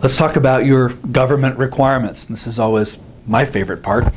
Let's talk about your government requirements. This is always my favorite part.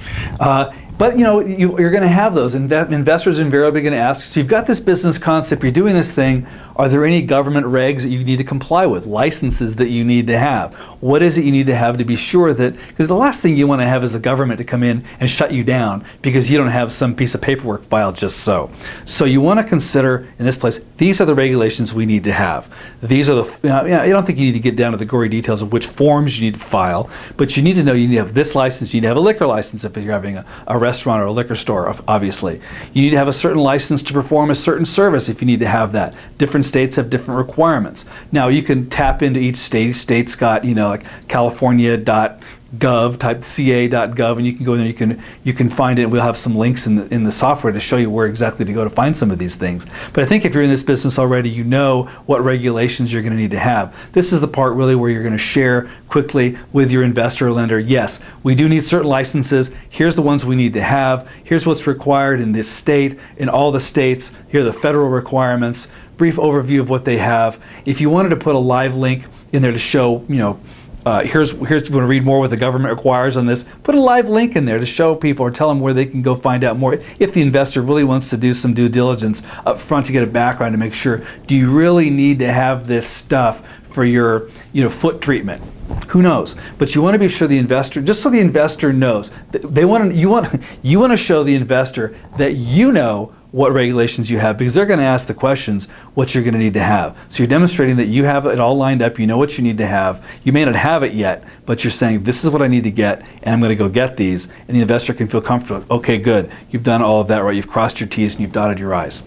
But you're going to have those. Investors invariably going to ask, so you've got this business concept, you're doing this thing, are there any government regs that you need to comply with, licenses that you need to have? What is it you need to have to be sure that, because the last thing you want to have is the government to come in and shut you down because you don't have some piece of paperwork filed just so. So you want to consider, in this place, these are the regulations we need to have. These are the, I don't think you need to get down to the gory details of which forms you need to file, but you need to know you need to have this license, you need to have a liquor license if you're having a restaurant or a liquor store, obviously. You need to have a certain license to perform a certain service if you need to have that. Different states have different requirements. Now you can tap into each state. Each state's got, like California.gov, type ca.gov, and you can go there and you can find it, and we'll have some links in the software to show you where exactly to go to find some of these things. But I think if you're in this business already, you know what regulations you're going to need to have. This is the part really where you're going to share quickly with your investor or lender, yes, we do need certain licenses, here's the ones we need to have, here's what's required in this state, in all the states, here are the federal requirements, brief overview of what they have. If you wanted to put a live link in there to show, here's if you want to read more what the government requires on this, put a live link in there to show people or tell them where they can go find out more. If the investor really wants to do some due diligence up front to get a background to make sure, do you really need to have this stuff for your foot treatment? Who knows? But you want to be sure the investor, just so the investor knows, you want to show the investor that you know what regulations you have, because they're going to ask the questions what you're going to need to have. So you're demonstrating that you have it all lined up, you know what you need to have. You may not have it yet, but you're saying this is what I need to get and I'm going to go get these, and the investor can feel comfortable. Okay, good. You've done all of that right. You've crossed your T's and you've dotted your I's.